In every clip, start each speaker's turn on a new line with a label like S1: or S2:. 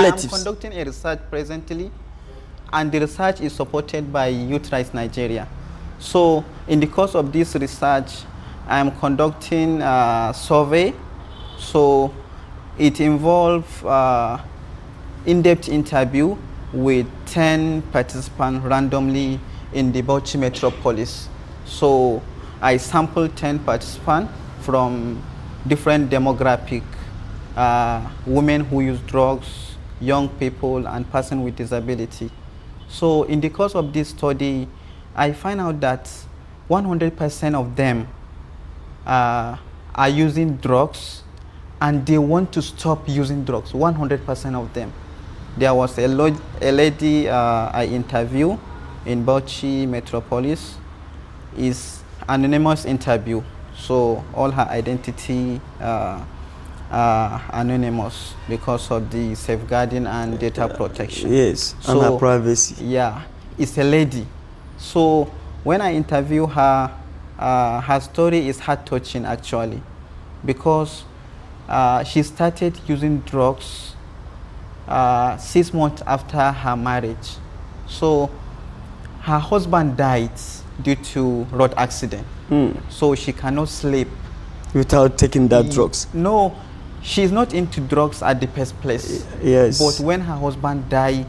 S1: relatives?
S2: I am conducting a research presently, and the research is supported by Youth Rights Nigeria. So in the course of this research, I am conducting a survey. So it involves in-depth interview with 10 participants randomly in the Bauchi metropolis. So I sampled 10 participants from different demographic, women who use drugs, young people, and persons with disability. So in the course of this study, I find out that 100% of them are using drugs, and they want to stop using drugs, 100% of them. There was a lady I interviewed in Bauchi metropolis. Is anonymous interview, so all her identity anonymous because of the safeguarding and data protection.
S1: Yes,
S2: so,
S1: and her privacy.
S2: Yeah, it's a lady. So when I interview her, her story is heart-touching actually, because she started using drugs 6 months after her marriage. So her husband died due to road accident. So she cannot sleep
S1: without taking that drugs.
S2: No, she's not into drugs at the first place.
S1: Yes.
S2: But when her husband died,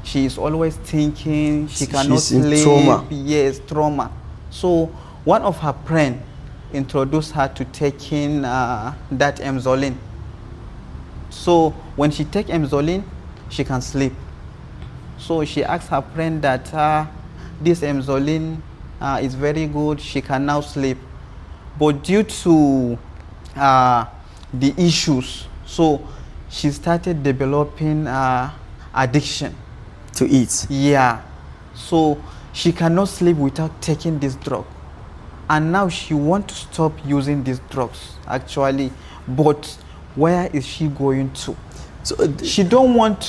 S2: she is always thinking she cannot
S1: She's in
S2: sleep.
S1: trauma.
S2: Yes, trauma. So one of her friends introduced her to taking that Emzoline. So when she takes Emzoline, she can sleep. So she asked her friend that this Emzoline is very good, she can now sleep. But due to the issues, so she started developing addiction.
S1: To eat?
S2: Yeah. So she cannot sleep without taking this drug. And now she wants to stop using these drugs, actually. But where is she going to? So she don't want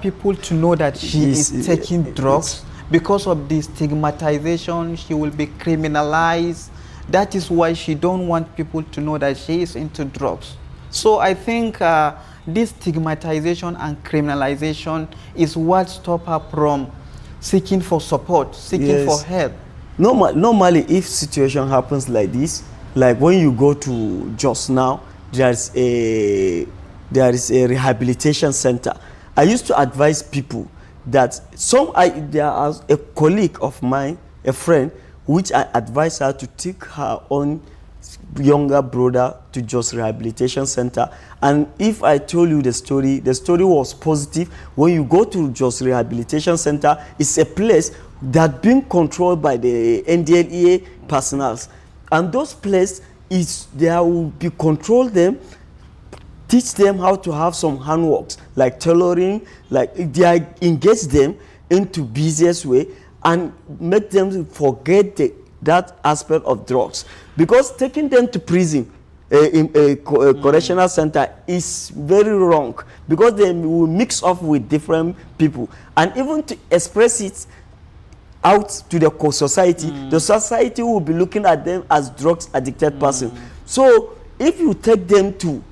S2: people to know that she is taking drugs. Because of the stigmatization, she will be criminalized. That is why she don't want people to know that she is into drugs. So I think this stigmatization and criminalization is what stops her from seeking for support, seeking for help.
S1: Normally, if situation happens like this, like when you go to Jos now, there is a rehabilitation center. I used to advise people that there is a colleague of mine, a friend, which I advised her to take her own younger brother to Jos Rehabilitation Center. And if I told you the story was positive. When you go to Jos Rehabilitation Center, it's a place that being controlled by the NDLEA personnel. And those places, they will be control them, teach them how to have some handworks, like tailoring, like they engage them into business way and make them forget that aspect of drugs. Because taking them to prison, a correctional center, is very wrong, because they will mix up with different people. And even to express it out to the society, the society will be looking at them as drugs addicted person. So if you take them to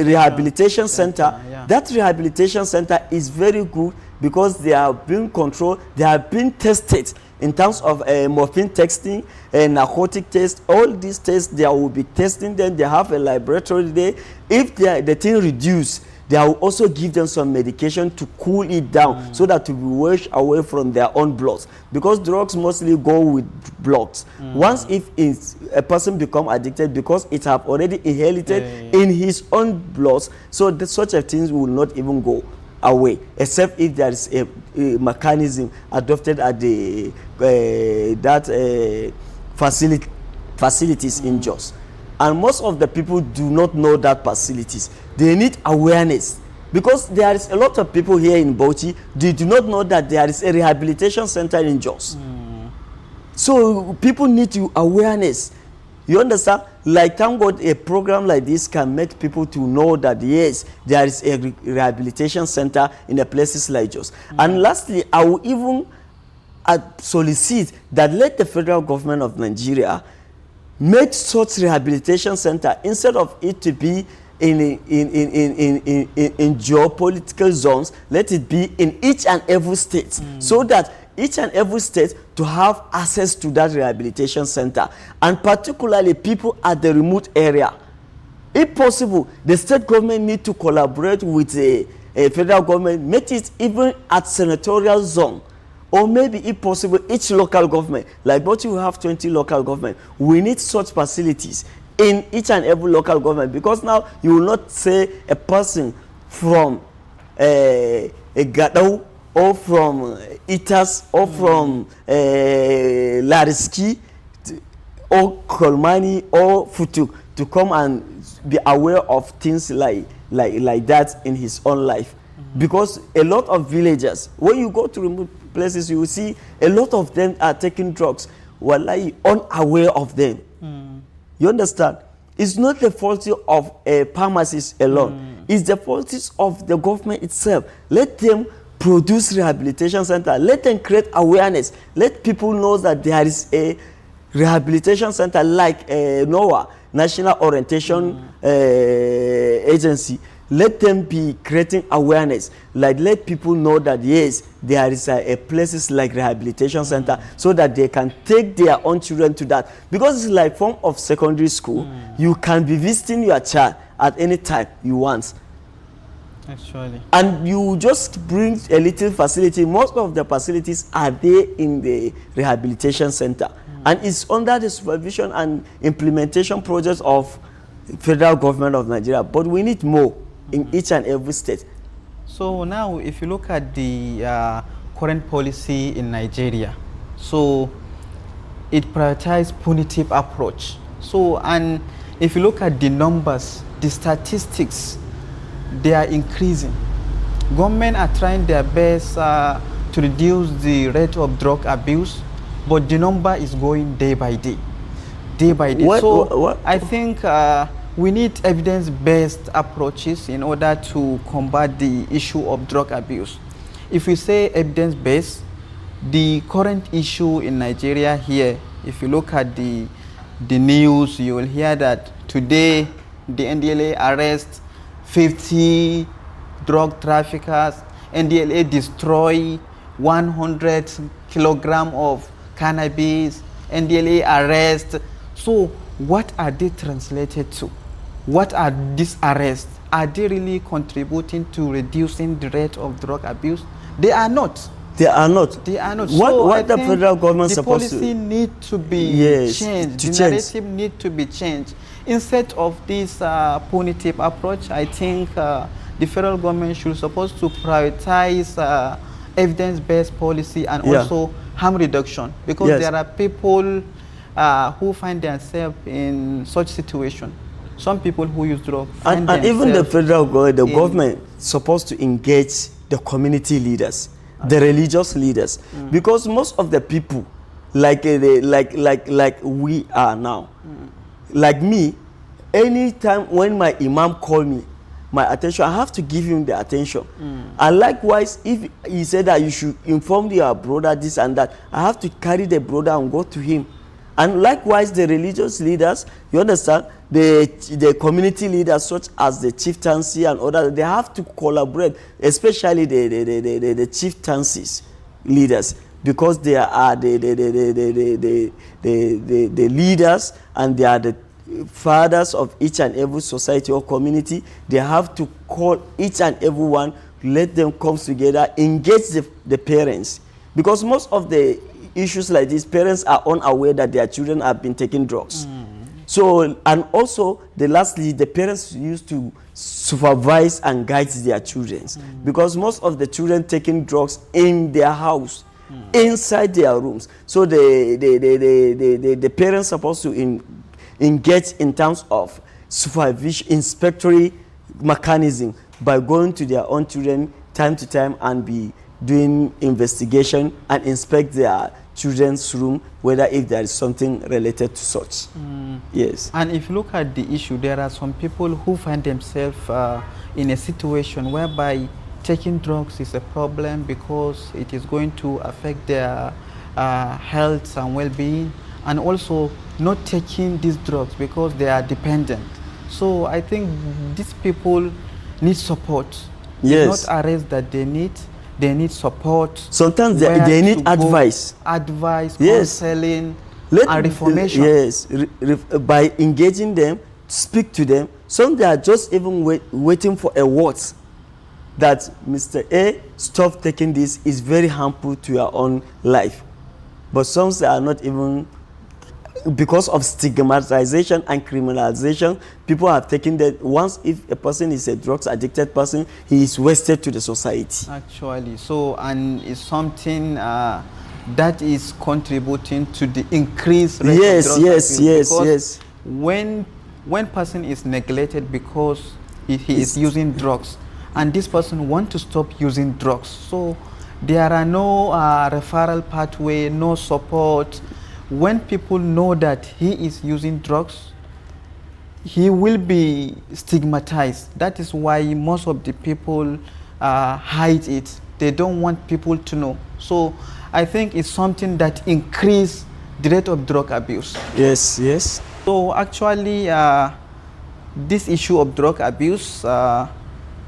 S1: rehabilitation center, that rehabilitation center is very good, because they are being controlled, they are being tested in terms of morphine testing, narcotic test, all these tests, they will be testing them. They have a laboratory there. If the thing reduce, they will also give them some medication to cool it down, so that to be washed away from their own blood, because drugs mostly go with blood. Once if a person become addicted, because it have already inherited in his own blood, so such a things will not even go away, except if there is a mechanism adopted at the facilities in Jos. And most of the people do not know that facilities. They need awareness, because there is a lot of people here in Bauchi, they do not know that there is a rehabilitation center in Jos. So people need awareness. You understand? Like, thank God a program like this can make people to know that yes, there is a rehabilitation center in the places like Jos. And lastly, I will even solicit that let the federal government of Nigeria make such rehabilitation center, instead of it to be in geopolitical zones. Let it be in each and every state, so that each and every state to have access to that rehabilitation center, and particularly people at the remote area. If possible, the state government need to collaborate with a federal government, make it even at senatorial zone, or maybe if possible each local government. Like but you have 20 local government, we need such facilities in each and every local government, because now you will not say a person from a Gadao or from Itas or from Lariski or Kolmani or Futuk to come and be aware of things like that in his own life. Because a lot of villagers, when you go to remote places, you will see a lot of them are taking drugs, wallahi, unaware of them. You understand? It's not the fault of a pharmacist alone. It's the fault of the government itself. Let them produce rehabilitation center. Let them create awareness. Let people know that there is a rehabilitation center like NOAA, National Orientation Agency. Let them be creating awareness. Like let people know that yes, there is a places like rehabilitation center, so that they can take their own children to that. Because it's like form of secondary school. You can be visiting your child at any time you want.
S2: Actually.
S1: And you just bring a little facility. Most of the facilities are there in the rehabilitation center. And it's under the supervision and implementation projects of federal government of Nigeria. But we need more in each and every state.
S2: So now if you look at the current policy in Nigeria, so it prioritizes punitive approach. So, and if you look at the numbers, the statistics, they are increasing. Government are trying their best to reduce the rate of drug abuse, but the number is going day by day. Day by day. What? I think we need evidence-based approaches in order to combat the issue of drug abuse. If we say evidence-based, the current issue in Nigeria here, if you look at the news, you will hear that today the NDLA arrests 50 drug traffickers. NDLA destroy 100 kilograms of cannabis. NDLA arrest. So what are they translated to? What are these arrests? Are they really contributing to reducing the rate of drug abuse? They are not.
S1: They are not.
S2: They are not.
S1: What the federal government supposed to...
S2: The policy need to be changed. The narrative need to be changed. Instead of this punitive approach, I think the federal government should supposed to prioritize evidence-based policy and also harm reduction, because there are people who find themselves in such situation. Some people who use drugs
S1: and even the federal government, the government supposed to engage the community leaders, the religious leaders, because most of the people, like we are now, like me, anytime when my imam call me, my attention, I have to give him the attention. And likewise, if he said that you should inform your brother this and that, I have to carry the brother and go to him. And likewise, the religious leaders, you understand, the community leaders such as the chieftaincy and others, they have to collaborate, especially the chieftaincies leaders, because they are the leaders and they are the fathers of each and every society or community. They have to call each and every one, let them come together, engage the parents, because most of the issues like this, parents are unaware that their children have been taking drugs. So, and also, lastly, the parents used to supervise and guide their children, because most of the children taking drugs in their house, inside their rooms. So the parents supposed to engage in terms of supervision, inspectory mechanism, by going to their own children time to time and be doing investigation and inspect their children's room, whether if there is something related to such. Yes.
S2: And if you look at the issue, there are some people who find themselves in a situation whereby taking drugs is a problem because it is going to affect their health and well-being, and also not taking these drugs because they are dependent. So I think these people need support.
S1: Yes.
S2: It's not arrest that they need support.
S1: Sometimes
S2: where
S1: they
S2: to
S1: need
S2: go,
S1: advice.
S2: Yes. Counseling, and reformation.
S1: Yes, by engaging them, speak to them. Some they are just even waiting for a word that Mr. A, stop taking this, is very harmful to your own life. But some they are not even, because of stigmatization and criminalization, people have taken that once if a person is a drugs addicted person, he is wasted to the society.
S2: Actually, so, and it's something that is contributing to the increased rate of drug abuse.
S1: Yes.
S2: When person is neglected because he is using drugs, and this person want to stop using drugs, so there are no referral pathway, no support. When people know that he is using drugs, he will be stigmatized. That is why most of the people hide it. They don't want people to know. So I think it's something that increase the rate of drug abuse.
S1: Yes.
S2: So actually, this issue of drug abuse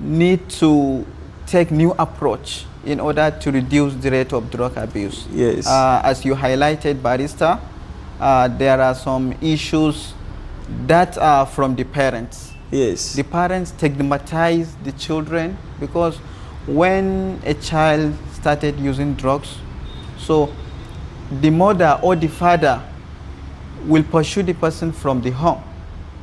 S2: need to take new approach in order to reduce the rate of drug abuse.
S1: Yes.
S2: As you highlighted, Barrister, there are some issues that are from the parents.
S1: Yes.
S2: The parents stigmatize the children because when a child started using drugs, so the mother or the father will pursue the person from the home.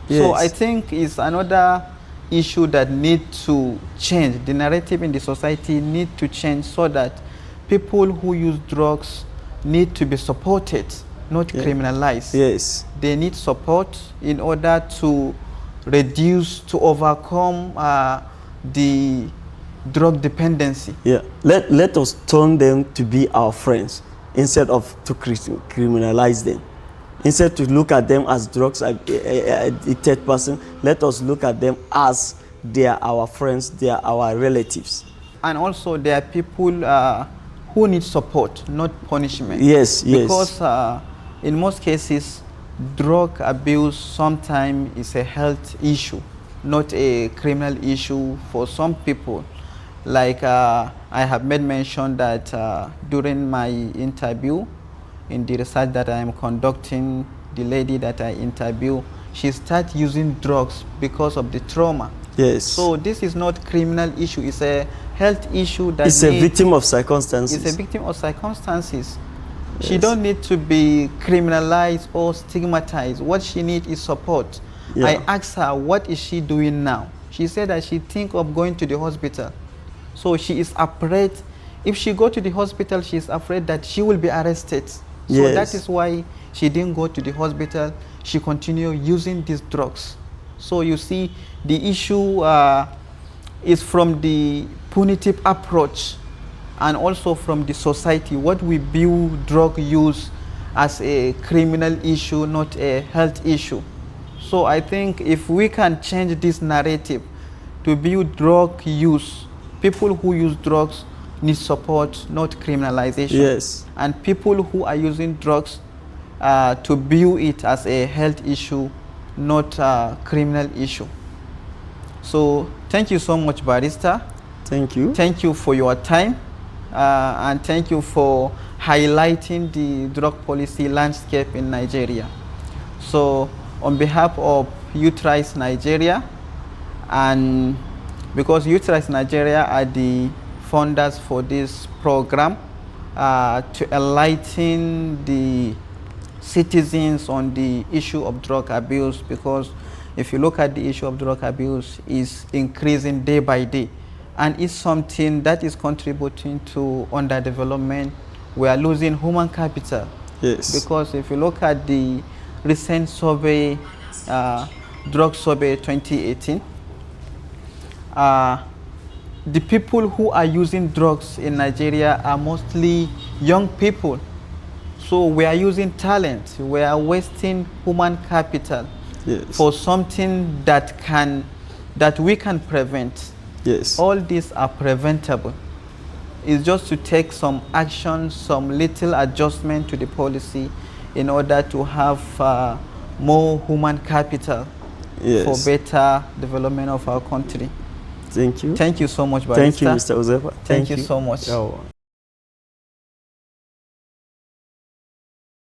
S1: Yes.
S2: So I think it's another issue that need to change. The narrative in the society need to change so that people who use drugs need to be supported, not criminalized.
S1: Yes.
S2: They need support in order to reduce, to overcome the drug dependency.
S1: Yeah. Let us turn them to be our friends instead of to criminalize them. Instead to look at them as drugs addicted person, let us look at them as they are our friends, they are our relatives.
S2: And also there are people who need support, not punishment.
S1: Yes.
S2: Because in most cases, drug abuse sometimes is a health issue, not a criminal issue for some people. Like I have made mention that during my interview, in the research that I am conducting, the lady that I interview, she started using drugs because of the trauma.
S1: Yes.
S2: So this is not criminal issue, it's a health issue that
S1: it's a victim of circumstances.
S2: It's a victim of circumstances.
S1: Yes.
S2: She don't need to be criminalized or stigmatized. What she needs is support.
S1: Yeah.
S2: I asked her, what is she doing now? She said that she think of going to the hospital. So she is afraid. If she go to the hospital, she is afraid that she will be arrested. So
S1: yes.
S2: that is why she didn't go to the hospital. She continued using these drugs. So you see, the issue is from the punitive approach and also from the society. What we view drug use as a criminal issue, not a health issue. So I think if we can change this narrative to view drug use, people who use drugs need support, not criminalization.
S1: Yes.
S2: And people who are using drugs to view it as a health issue, not a criminal issue. So thank you so much, Barrister.
S1: Thank you.
S2: Thank you for your time and thank you for highlighting the drug policy landscape in Nigeria. So on behalf of Youth Rise Nigeria, and because Youth Rise Nigeria are the funders for this program to enlighten the citizens on the issue of drug abuse, because if you look at the issue of drug abuse, is increasing day by day, and it's something that is contributing to underdevelopment. We are losing human capital.
S1: Yes.
S2: Because if you look at the recent survey, drug survey 2018, the people who are using drugs in Nigeria are mostly young people. So we are using talent, we are wasting human capital for something that we can prevent.
S1: Yes.
S2: All these are preventable. It's just to take some action, some little adjustment to the policy in order to have more human capital
S1: Yes.
S2: for better development of our country.
S1: Thank you.
S2: Thank you so much, Barrister.
S1: Thank you, Mr. Ozefa.
S2: Thank you so much.
S1: Oh.